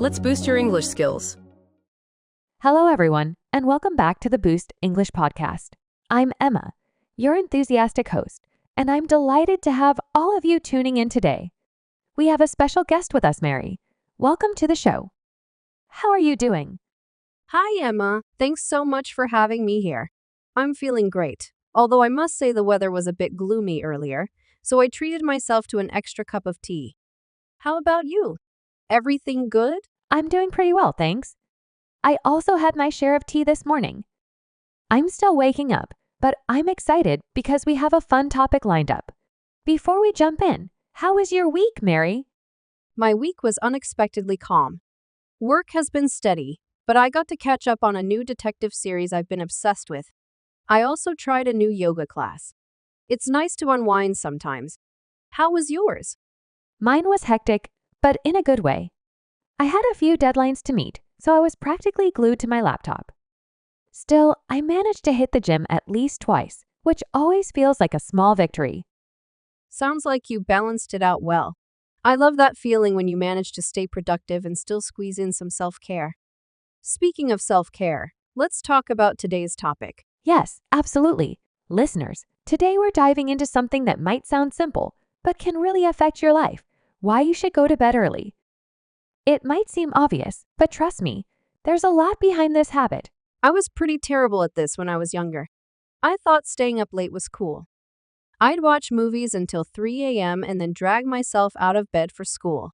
Let's boost your English skills. Hello, everyone, and welcome back to the Boost English Podcast. I'm Emma, your enthusiastic host, and I'm delighted to have all of you tuning in today. We have a special guest with us, Mary. Welcome to the show. How are you doing? Hi, Emma. Thanks so much for having me here. I'm feeling great, although I must say the weather was a bit gloomy earlier, so I treated myself to an extra cup of tea. How about you? Everything good? I'm doing pretty well, thanks. I also had my share of tea this morning. I'm still waking up, but I'm excited because we have a fun topic lined up. Before we jump in, how was your week, Mary? My week was unexpectedly calm. Work has been steady, but I got to catch up on a new detective series I've been obsessed with. I also tried a new yoga class. It's nice to unwind sometimes. How was yours? Mine was hectic, but in a good way. I had a few deadlines to meet, so I was practically glued to my laptop. Still, I managed to hit the gym at least twice, which always feels like a small victory. Sounds like you balanced it out well. I love that feeling when you manage to stay productive and still squeeze in some self-care. Speaking of self-care, let's talk about today's topic. Yes, absolutely. Listeners, today we're diving into something that might sound simple, but can really affect your life: why you should go to bed early. It might seem obvious, but trust me, there's a lot behind this habit. I was pretty terrible at this when I was younger. I thought staying up late was cool. I'd watch movies until 3 a.m. and then drag myself out of bed for school.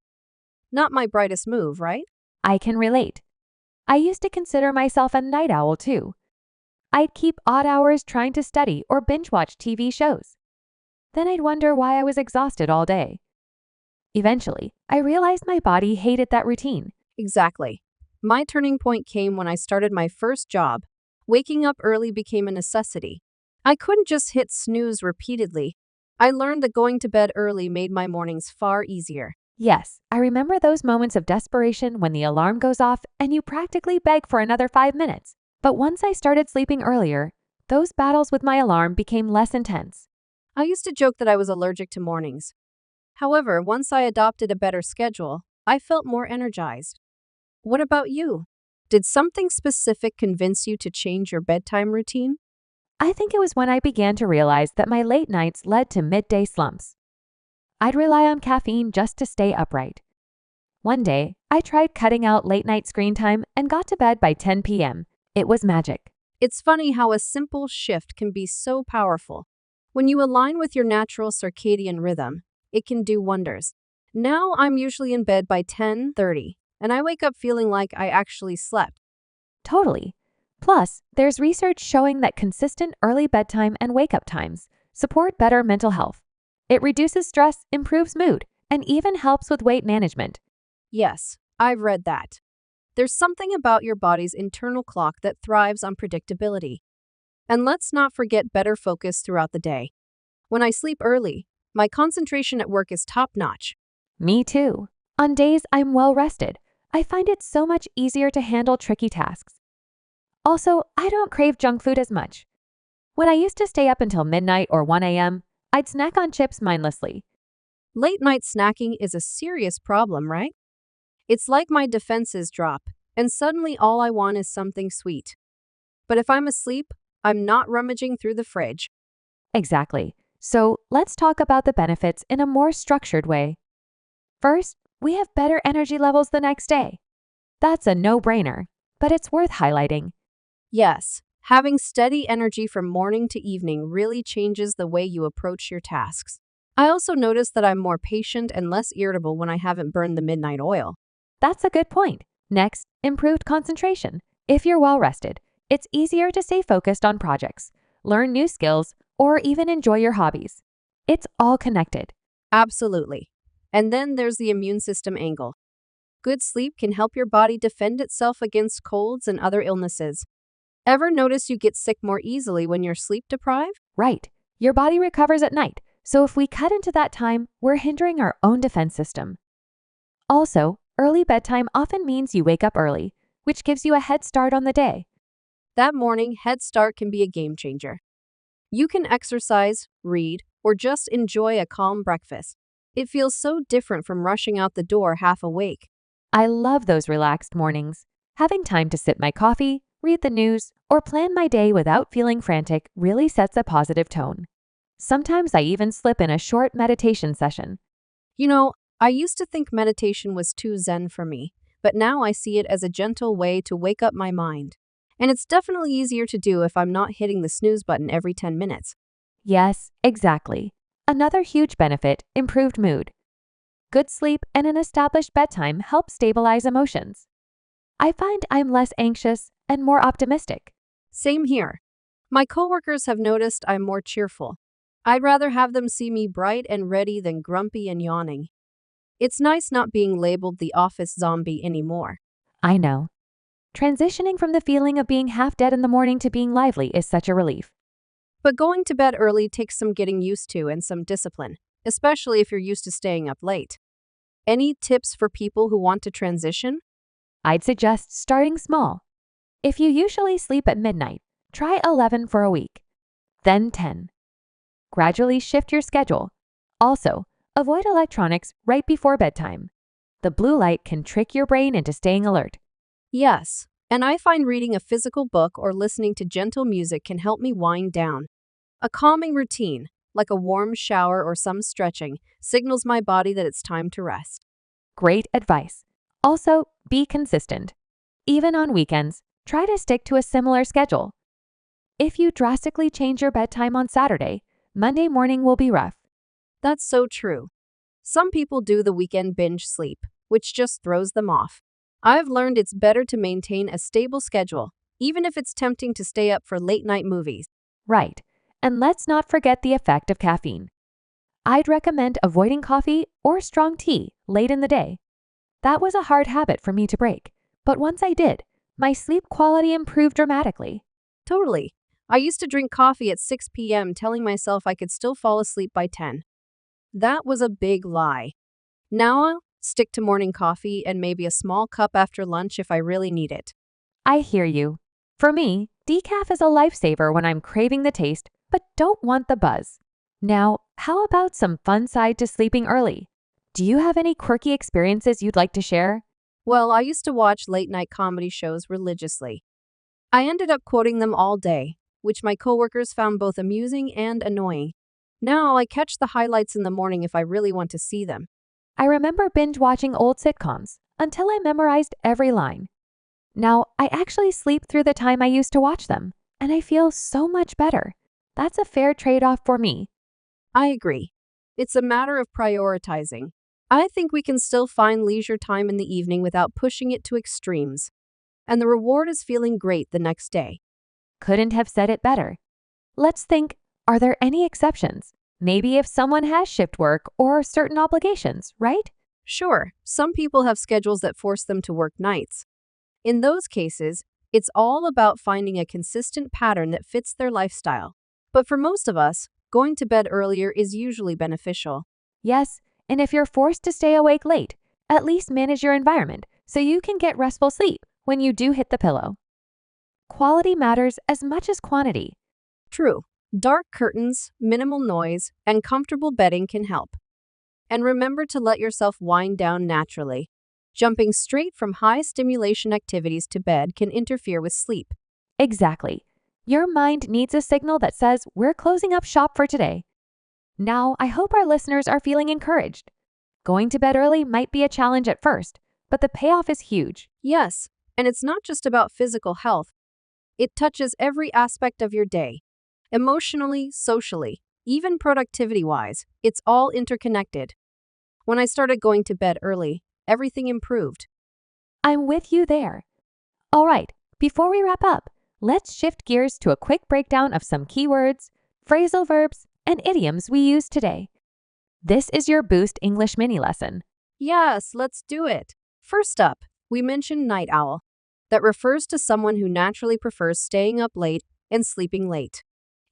Not my brightest move, right? I can relate. I used to consider myself a night owl too. I'd keep odd hours trying to study or binge watch TV shows. Then I'd wonder why I was exhausted all day. Eventually, I realized my body hated that routine. Exactly. My turning point came when I started my first job. Waking up early became a necessity. I couldn't just hit snooze repeatedly. I learned that going to bed early made my mornings far easier. Yes, I remember those moments of desperation when the alarm goes off and you practically beg for another 5 minutes. But once I started sleeping earlier, those battles with my alarm became less intense. I used to joke that I was allergic to mornings. However, once I adopted a better schedule, I felt more energized. What about you? Did something specific convince you to change your bedtime routine? I think it was when I began to realize that my late nights led to midday slumps. I'd rely on caffeine just to stay upright. One day, I tried cutting out late night screen time and got to bed by 10 p.m. It was magic. It's funny how a simple shift can be so powerful. When you align with your natural circadian rhythm, it can do wonders. Now I'm usually in bed by 10:30, and I wake up feeling like I actually slept. Totally. Plus, there's research showing that consistent early bedtime and wake-up times support better mental health. It reduces stress, improves mood, and even helps with weight management. Yes, I've read that. There's something about your body's internal clock that thrives on predictability. And let's not forget better focus throughout the day. When I sleep early, my concentration at work is top-notch. Me too. On days I'm well rested, I find it so much easier to handle tricky tasks. Also, I don't crave junk food as much. When I used to stay up until midnight or 1 a.m., I'd snack on chips mindlessly. Late-night snacking is a serious problem, right? It's like my defenses drop, and suddenly all I want is something sweet. But if I'm asleep, I'm not rummaging through the fridge. Exactly. So let's talk about the benefits in a more structured way. First, we have better energy levels the next day. That's a no-brainer, but it's worth highlighting. Yes, having steady energy from morning to evening really changes the way you approach your tasks. I also notice that I'm more patient and less irritable when I haven't burned the midnight oil. That's a good point. Next, improved concentration. If you're well rested, it's easier to stay focused on projects, learn new skills, or even enjoy your hobbies. It's all connected. Absolutely. And then there's the immune system angle. Good sleep can help your body defend itself against colds and other illnesses. Ever notice you get sick more easily when you're sleep deprived? Right. Your body recovers at night, so if we cut into that time, we're hindering our own defense system. Also, early bedtime often means you wake up early, which gives you a head start on the day. That morning head start can be a game changer. You can exercise, read, or just enjoy a calm breakfast. It feels so different from rushing out the door half awake. I love those relaxed mornings. Having time to sip my coffee, read the news, or plan my day without feeling frantic really sets a positive tone. Sometimes I even slip in a short meditation session. You know, I used to think meditation was too zen for me, but now I see it as a gentle way to wake up my mind. And it's definitely easier to do if I'm not hitting the snooze button every 10 minutes. Yes, exactly. Another huge benefit, improved mood. Good sleep and an established bedtime help stabilize emotions. I find I'm less anxious and more optimistic. Same here. My coworkers have noticed I'm more cheerful. I'd rather have them see me bright and ready than grumpy and yawning. It's nice not being labeled the office zombie anymore. I know. Transitioning from the feeling of being half dead in the morning to being lively is such a relief. But going to bed early takes some getting used to and some discipline, especially if you're used to staying up late. Any tips for people who want to transition? I'd suggest starting small. If you usually sleep at midnight, try 11 for a week, then 10. Gradually shift your schedule. Also, avoid electronics right before bedtime. The blue light can trick your brain into staying alert. Yes, and I find reading a physical book or listening to gentle music can help me wind down. A calming routine, like a warm shower or some stretching, signals my body that it's time to rest. Great advice. Also, be consistent. Even on weekends, try to stick to a similar schedule. If you drastically change your bedtime on Saturday, Monday morning will be rough. That's so true. Some people do the weekend binge sleep, which just throws them off. I've learned it's better to maintain a stable schedule, even if it's tempting to stay up for late night movies. Right. And let's not forget the effect of caffeine. I'd recommend avoiding coffee or strong tea late in the day. That was a hard habit for me to break, but once I did, my sleep quality improved dramatically. Totally. I used to drink coffee at 6 p.m., telling myself I could still fall asleep by 10. That was a big lie. Now I'll stick to morning coffee and maybe a small cup after lunch if I really need it. I hear you. For me, decaf is a lifesaver when I'm craving the taste but don't want the buzz. Now, how about some fun side to sleeping early? Do you have any quirky experiences you'd like to share? Well, I used to watch late night comedy shows religiously. I ended up quoting them all day, which my coworkers found both amusing and annoying. Now I catch the highlights in the morning if I really want to see them. I remember binge watching old sitcoms until I memorized every line. Now, I actually sleep through the time I used to watch them, and I feel so much better. That's a fair trade-off for me. I agree. It's a matter of prioritizing. I think we can still find leisure time in the evening without pushing it to extremes. And the reward is feeling great the next day. Couldn't have said it better. Let's think, are there any exceptions? Maybe if someone has shift work or certain obligations, right? Sure, some people have schedules that force them to work nights. In those cases, it's all about finding a consistent pattern that fits their lifestyle. But for most of us, going to bed earlier is usually beneficial. Yes, and if you're forced to stay awake late, at least manage your environment so you can get restful sleep when you do hit the pillow. Quality matters as much as quantity. True, dark curtains, minimal noise, and comfortable bedding can help. And remember to let yourself wind down naturally. Jumping straight from high stimulation activities to bed can interfere with sleep. Exactly. Your mind needs a signal that says we're closing up shop for today. Now, I hope our listeners are feeling encouraged. Going to bed early might be a challenge at first, but the payoff is huge. Yes, and it's not just about physical health. It touches every aspect of your day. Emotionally, socially, even productivity-wise, it's all interconnected. When I started going to bed early, everything improved. I'm with you there. All right, before we wrap up, let's shift gears to a quick breakdown of some keywords, phrasal verbs, and idioms we use today. This is your Boost English mini lesson. Yes, let's do it. First up, we mentioned night owl. That refers to someone who naturally prefers staying up late and sleeping late.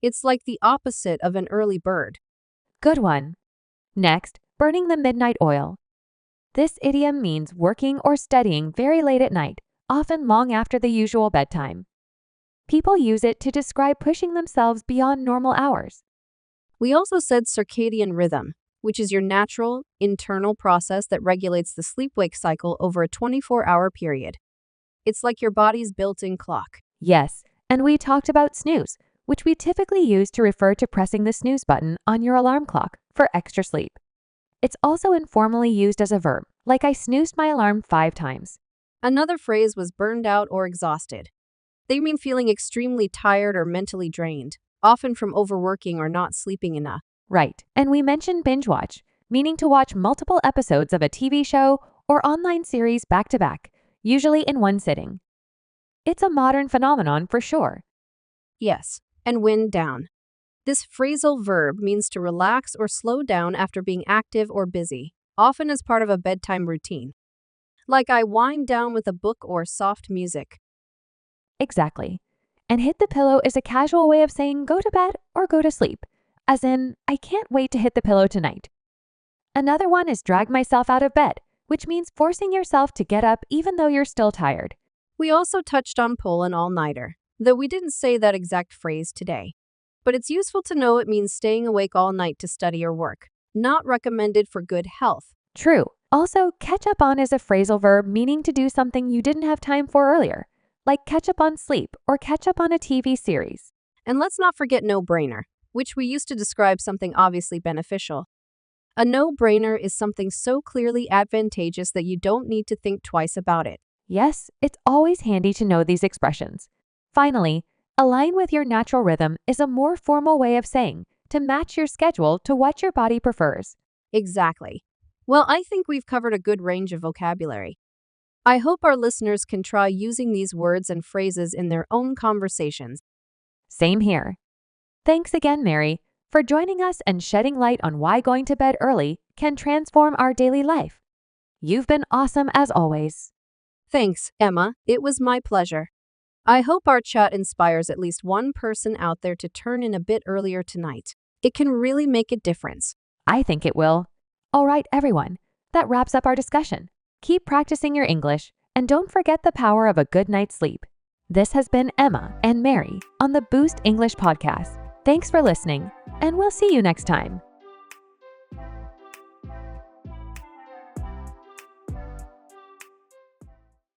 It's like the opposite of an early bird. Good one. Next, burning the midnight oil. This idiom means working or studying very late at night, often long after the usual bedtime. People use it to describe pushing themselves beyond normal hours. We also said circadian rhythm. which is your natural, internal process that regulates the sleep-wake cycle over a 24-hour period. It's like your body's built-in clock. Yes, and we talked about snooze, which we typically use to refer to pressing the snooze button on your alarm clock for extra sleep. It's also informally used as a verb, like I snoozed my alarm 5 times. Another phrase was burned out or exhausted. They mean feeling extremely tired or mentally drained, often from overworking or not sleeping enough. Right, and we mentioned binge watch, meaning to watch multiple episodes of a TV show or online series back to back, usually in one sitting. It's a modern phenomenon for sure. Yes, and wind down. This phrasal verb means to relax or slow down after being active or busy, often as part of a bedtime routine. Like I wind down with a book or soft music. Exactly. And hit the pillow is a casual way of saying go to bed or go to sleep, as in, I can't wait to hit the pillow tonight. Another one is drag myself out of bed, which means forcing yourself to get up even though you're still tired. We also touched on pull an all-nighter, though we didn't say that exact phrase today. But it's useful to know it means staying awake all night to study or work, not recommended for good health. True. Also, catch up on is a phrasal verb meaning to do something you didn't have time for earlier, like catch up on sleep or catch up on a TV series. And let's not forget no-brainer, which we used to describe something obviously beneficial. A no-brainer is something so clearly advantageous that you don't need to think twice about it. Yes, it's always handy to know these expressions. Finally, align with your natural rhythm is a more formal way of saying to match your schedule to what your body prefers. Exactly. Well, I think we've covered a good range of vocabulary. I hope our listeners can try using these words and phrases in their own conversations. Same here. Thanks again, Mary, for joining us and shedding light on why going to bed early can transform our daily life. You've been awesome as always. Thanks, Emma. It was my pleasure. I hope our chat inspires at least one person out there to turn in a bit earlier tonight. It can really make a difference. I think it will. All right, everyone. That wraps up our discussion. Keep practicing your English, and don't forget the power of a good night's sleep. This has been Emma and Mary on the Boost English Podcast. Thanks for listening, and we'll see you next time.